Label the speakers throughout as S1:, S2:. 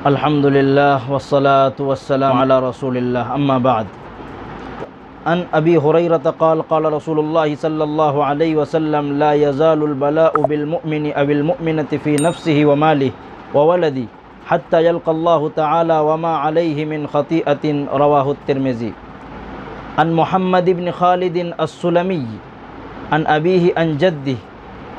S1: अल्हम्दुलिल्लाह वस्सलातु वस्सलामु अला रसूलिल्लाह अम्मा बाद। अन अबी हुरैरत क़ाल क़ाल रसूलुल्लाह सल्लल्लाहु अलैहि वसल्लम ला यज़ालुल बलाउ बिल मुअमिनि अविल मुअमिनति फ़ी नफ्सिहि व मालिहि व वलदिहि हत्ता यल्क़ल्लाहु तआला व मा अलैहि मिन ख़तीअतिन रवाहु तिर्मिज़ी। अन मुहम्मद इब्न खालिद अस्सुलमी अन अबीहि अन जद्दिहि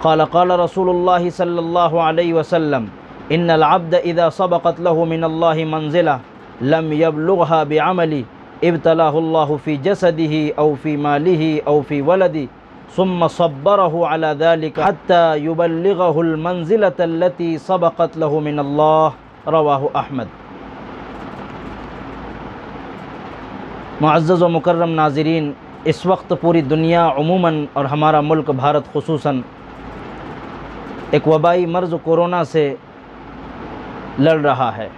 S1: क़ाल क़ाल रसूलुल्लाह सल्लल्लाहु अलैहि वसल्लम इन्नल अब्द इज़ा सबक़त लहु मिनल्लाहि मंज़िला लम यबलुग़हा बिअमली इब्तलाहुल्लाहु फ़ी जसदिही औ फ़ी मालिही औ फ़ी वलदिही सुम्मा सब्बरहु अला ज़ालिका हत्ता युबल्लिग़हुल मंज़िलतल्लती सबक़त लहु मिनल्लाह रवाहु अहमद। मुअज़्ज़ज़ व मुकर्रम नाज़रीन, इस वक्त पूरी दुनिया उमूमन और हमारा मुल्क भारत खुसूसन एक वबाई मर्ज़ कोरोना से लड़ रहा है।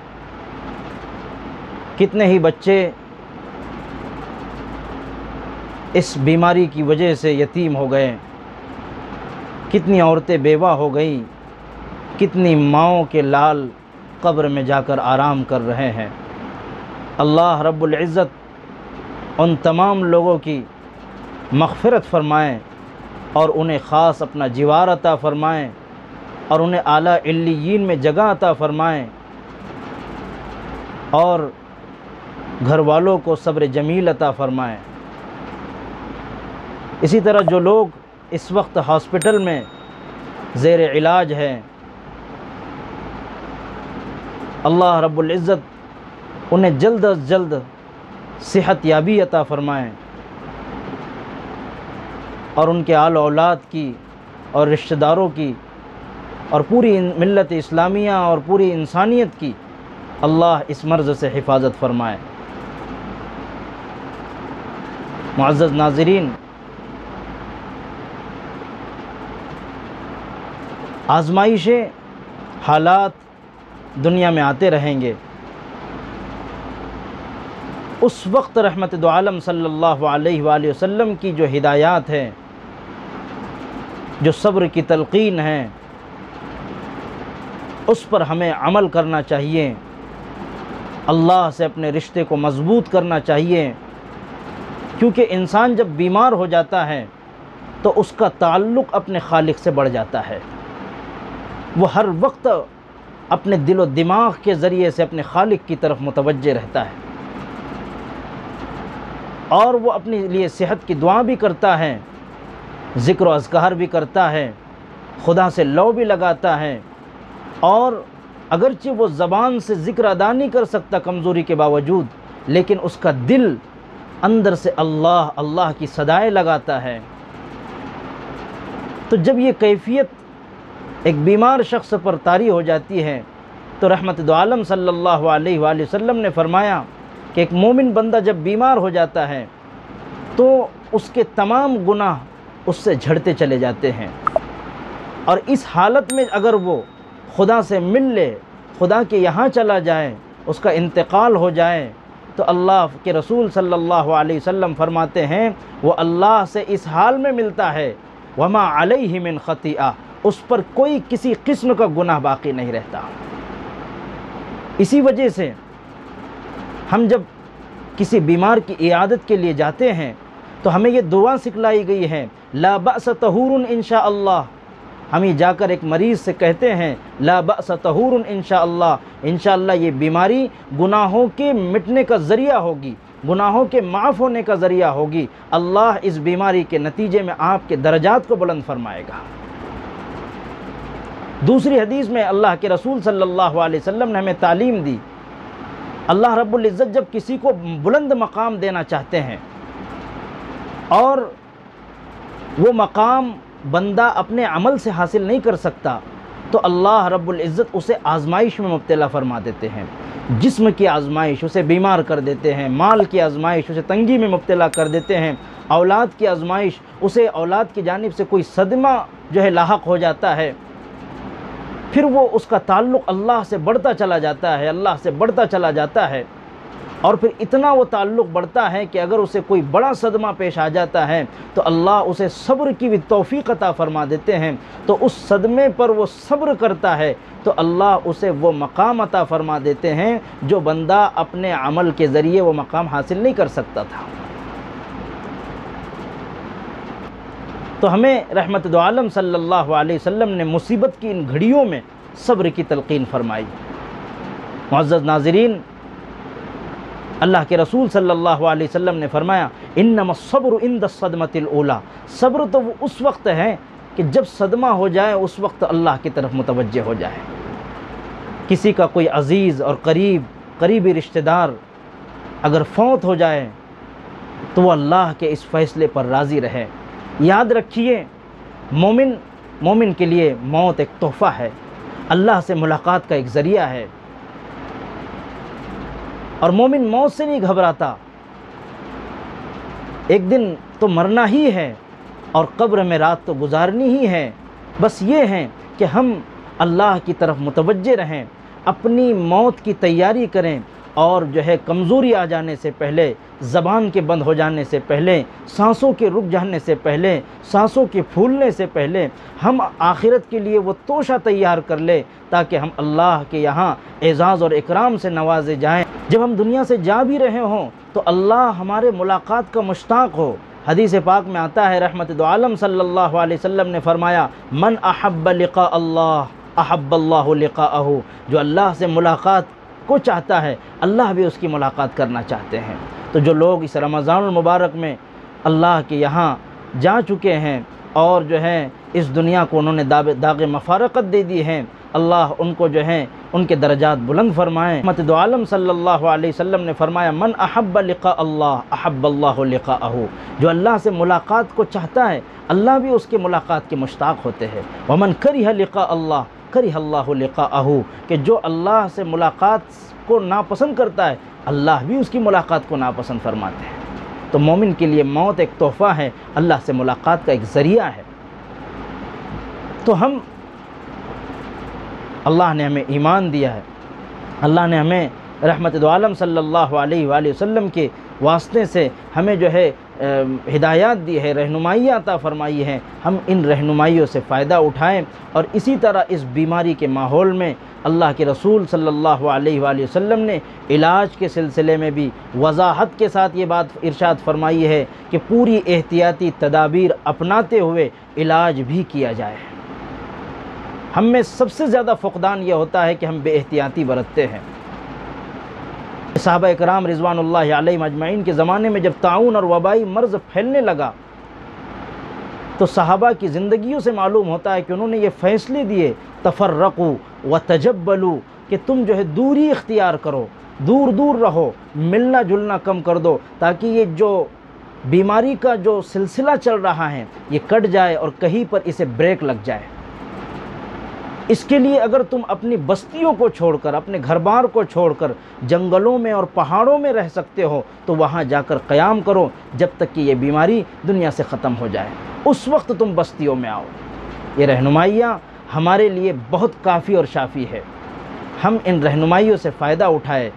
S1: कितने ही बच्चे इस बीमारी की वजह से यतीम हो गए, कितनी औरतें बेवा हो गई, कितनी माओं के लाल कब्र में जाकर आराम कर रहे हैं। अल्लाह रब्बुल इज़्ज़त उन तमाम लोगों की मग़फ़िरत फ़रमाएँ और उन्हें ख़ास अपना जिवार अता फ़रमाएँ और उन्हें आला इल्लियीन में जगह अता फ़रमाएँ और घर वालों को सब्र जमील अता फ़रमाएँ। इसी तरह जो लोग इस वक्त हॉस्पिटल में ज़ेर इलाज हैं, अल्लाह रब्बुल इज़्ज़त उन्हें जल्द अज़ जल्द सेहत याबी अता फ़रमाएँ और उनके आल औलाद की और रिश्तेदारों की और पूरी मिल्लत इस्लामिया और पूरी इंसानियत की अल्लाह इस मर्ज़ से हिफाजत फ़रमाए। मुअज़्ज़ज़ नाज़रीन, आज़माइशें, हालात दुनिया में आते रहेंगे। उस वक्त रहमत दो आलम सल्लल्लाहु अलैहि वसल्लम की जो हिदायत है, जो सब्र की तलक़ीन है, उस पर हमें अमल करना चाहिए। अल्लाह से अपने रिश्ते को मज़बूत करना चाहिए, क्योंकि इंसान जब बीमार हो जाता है तो उसका ताल्लुक़ अपने खालिक से बढ़ जाता है। वो हर वक्त अपने दिलो दिमाग के ज़रिए से अपने खालिक की तरफ मुतवज्जे रहता है और वो अपने लिए सेहत की दुआ भी करता है, ज़िक्र व अज़कार भी करता है, खुदा से लौ भी लगाता है और अगरचे वो ज़बान से ज़िक्र अदा नहीं कर सकता कमज़ोरी के बावजूद, लेकिन उसका दिल अंदर से अल्लाह अल्लाह की सदाएँ लगाता है। तो जब ये कैफ़ियत एक बीमार शख्स पर तारी हो जाती है तो रहमत दो आलम सल्लल्लाहु अलैहि वसल्लम ने फ़रमाया कि एक मोमिन बंदा जब बीमार हो जाता है तो उसके तमाम गुनाह उससे झड़ते चले जाते हैं और इस हालत में अगर वो खुदा से मिल ले, खुदा के यहाँ चला जाए, उसका इंतकाल हो जाए, तो अल्लाह के रसूल सल्लल्लाहु अलैहि वसल्लम फरमाते हैं वो अल्लाह से इस हाल में मिलता है वमा अलैहि मिन खतीआ, उस पर कोई किसी किस्म का गुनाह बाकी नहीं रहता। इसी वजह से हम जब किसी बीमार की इयादत के लिए जाते हैं तो हमें ये दुआ सिखलाई गई है, ला बअस तहूरुन इंशाअल्लाह। हम ही जाकर एक मरीज़ से कहते हैं ला बअस तहूरुन इंशाअल्लाह, इंशाअल्लाह ये बीमारी गुनाहों के मिटने का ज़रिया होगी, गुनाहों के माफ़ होने का ज़रिया होगी। अल्लाह इस बीमारी के नतीजे में आपके दर्जात को बुलंद फरमाएगा। दूसरी हदीस में अल्लाह के रसूल सल्लल्लाहु अलैहि वसल्लम ने हमें तालीम दी, अल्लाह रब्बुल इज़्ज़त जब किसी को बुलंद मकाम देना चाहते हैं और वो मकाम बंदा अपने अमल से हासिल नहीं कर सकता तो अल्लाह रब्बुल इज़्ज़त उसे आज़माइश में मुब्तला फ़रमा देते हैं। जिस्म की आज़माइश उसे बीमार कर देते हैं, माल की आज़माइश उसे तंगी में मुब्तला कर देते हैं, औलाद की आज़माइश उसे औलाद की जानिब से कोई सदमा जो है लाहक हो जाता है, फिर वो उसका ताल्लुक़ अल्लाह से बढ़ता चला जाता है, अल्लाह से बढ़ता चला जाता है और फिर इतना वो ताल्लुक़ बढ़ता है कि अगर उसे कोई बड़ा सदमा पेश आ जाता है तो अल्लाह उसे सब्र की भी तौफ़ीक़ अता फ़रमा देते हैं। तो उस सदमे पर वो सब्र करता है तो अल्लाह उसे वो मकाम अता फ़रमा देते हैं जो बंदा अपने अमल के ज़रिए वो मकाम हासिल नहीं कर सकता था। तो हमें रहमत दो आलम सल्लल्लाहु अलैहि वसल्लम ने मुसीबत की इन घड़ियों में सब्र की तलक़ीन फरमाई। मुअज़्ज़ज़ नाज़रीन, अल्लाह के रसूल सल्लल्लाहु अलैहि वसल्लम ने फरमाया, इन्नमा सब्रु इंद सदमतिल ऊला, सब्र तो वो उस वक्त है कि जब सदमा हो जाए उस वक्त अल्लाह की तरफ मुतवज्जे हो जाए। किसी का कोई अज़ीज़ और करीबी रिश्तेदार अगर फौत हो जाए तो वह अल्लाह के इस फ़ैसले पर राज़ी रहे। याद रखिए, मोमिन के लिए मौत एक तोहफ़ा है, अल्लाह से मुलाकात का एक ज़रिया है। और मोमिन मौत से नहीं घबराता, एक दिन तो मरना ही है और कब्र में रात तो गुजारनी ही है। बस ये है कि हम अल्लाह की तरफ मुतवज्जे रहें, अपनी मौत की तैयारी करें और जो है कमज़ोरी आ जाने से पहले, ज़बान के बंद हो जाने से पहले, सांसों के रुक जाने से पहले, सांसों के फूलने से पहले हम आखिरत के लिए वो तोशा तैयार कर ले ताकि हम अल्लाह के यहाँ एज़ाज़ और इकराम से नवाजे जाएं। जब हम दुनिया से जा भी रहे हों तो अल्लाह हमारे मुलाकात का मुश्ताक़ हो। हदीस पाक में आता है, रहमत दो आलम सल्लल्लाहु अलैहि वसल्लम ने फरमाया, मन अहब्ब लिक़ा अल्लाह अहब्बल्लाहु लिक़ाअहू, जो अल्लाह से मुलाकात को चाहता है अल्लाह भी उसकी मुलाकात करना चाहते हैं। तो जो लोग इस रमज़ानुल मुबारक में अल्लाह के यहाँ जा चुके हैं और जो है इस दुनिया को उन्होंने दाग़े मफ़ारक़त दे दी हैं, अल्लाह उनको जो है उनके दरजात बुलंद फरमाएँ। रहमत दो आलम सल्लल्लाहु अलैहि वसल्लम ने फरमाया, मन अहब्ब लिक़ा अल्लाह अहब्बल्लाहु लिक़ाअहू, जो अल्लाह से मुलाकात को चाहता है अल्लाह भी उसकी मुलाकात के मुश्ताक़ होते हैं। वमन करिह लिक़ा अल्लाह करिहल्लाहु लिक़ाअहू, कि जो अल्लाह से मुलाकात को नापसंद करता है अल्लाह भी उसकी मुलाकात को नापसंद फरमाते हैं। तो मोमिन के लिए मौत एक तोहफ़ा है, अल्लाह से मुलाकात का एक ज़रिया है। तो हम, अल्लाह ने हमें ईमान दिया है, अल्लाह ने हमें रहमत दो आलम सल्लल्लाहु अलैहि वसल्लम के वास्ते से हमें जो है हिदायत दी है, रहनुमाई अता फ़रमाई है। हम इन रहनुमाइयों से फ़ायदा उठाएं और इसी तरह इस बीमारी के माहौल में अल्लाह के रसूल सल्लल्लाहु अलैहि वसल्लम ने इलाज के सिलसिले में भी वज़ाहत के साथ ये बात इरशाद फरमाई है कि पूरी एहतियाती तदाबीर अपनाते हुए इलाज भी किया जाए। हम में सबसे ज़्यादा फ़ुक़दान यह होता है कि हम बेएहतियाती बरतते हैं। सहाबा इकराम रिज़वानुल्लाहि अलैहिम अजमईन के ज़माने में जब ताउन और वबाई मर्ज़ फैलने लगा तो सहाबा की ज़िंदगियों से मालूम होता है कि उन्होंने ये फ़ैसले दिए, तफ़र्रक़ू व तजब्बलू, कि तुम जो है दूरी इख्तियार करो, दूर दूर रहो, मिलना जुलना कम कर दो, ताकि ये जो बीमारी का जो सिलसिला चल रहा है ये कट जाए और कहीं पर इसे ब्रेक लग जाए। इसके लिए अगर तुम अपनी बस्तियों को छोड़कर, अपने घर बार को छोड़कर जंगलों में और पहाड़ों में रह सकते हो तो वहाँ जाकर क़याम करो जब तक कि ये बीमारी दुनिया से ख़त्म हो जाए, उस वक्त तुम बस्तियों में आओ। ये रहनुमाइयाँ हमारे लिए बहुत काफ़ी और शाफ़ी है। हम इन रहनुमाइयों से फ़ायदा उठाएं,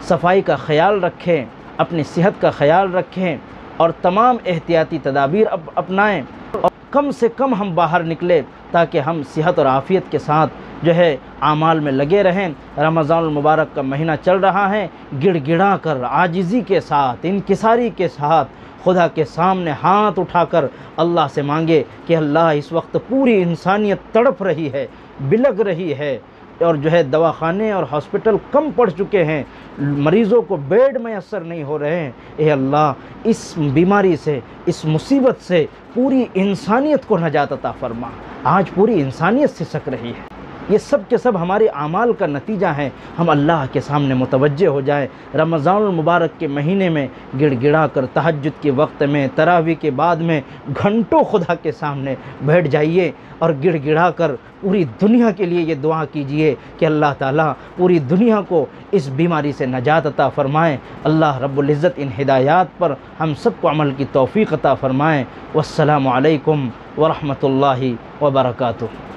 S1: सफाई का ख़याल रखें, अपनी सेहत का ख़याल रखें और तमाम एहतियाती तदाबीर अपनाएं और कम से कम हम बाहर निकले ताकि हम सेहत और आफ़ियत के साथ जो है आमाल में लगे रहें। रमज़ानुल मुबारक का महीना चल रहा है, गिड़गिड़ा कर, आजिज़ी के साथ, इनकिसारी के साथ खुदा के सामने हाथ उठाकर अल्लाह से मांगे कि अल्लाह, इस वक्त पूरी इंसानियत तड़प रही है, बिलग रही है और जो है दवाखाने और हॉस्पिटल कम पड़ चुके हैं, मरीज़ों को बेड मैसर नहीं हो रहे हैं। ए अल्लाह, इस बीमारी से, इस मुसीबत से पूरी इंसानियत को नजात अता फरमा। आज पूरी इंसानियत सिसक रही है। ये सब के सब हमारे आमाल का नतीजा है। हम अल्लाह के सामने मुतवज्जे हो जाए। रमज़ानुल मुबारक के महीने में गिड़गिड़ा कर तहज्जुद के वक्त में, तरावी के बाद में घंटों खुदा के सामने बैठ जाइए और गिड़गिड़ा कर पूरी दुनिया के लिए ये दुआ कीजिए कि अल्लाह ताला पूरी दुनिया को इस बीमारी से नजात अता फ़रमाएँ। अल्लाह रब्बुल इज़्ज़त इन हिदायत पर हम सबको अमल की तौफ़ीक़ अता फ़रमाएँ। वस्सलामु अलैकुम व रहमतुल्लाहि व बरकातुहू।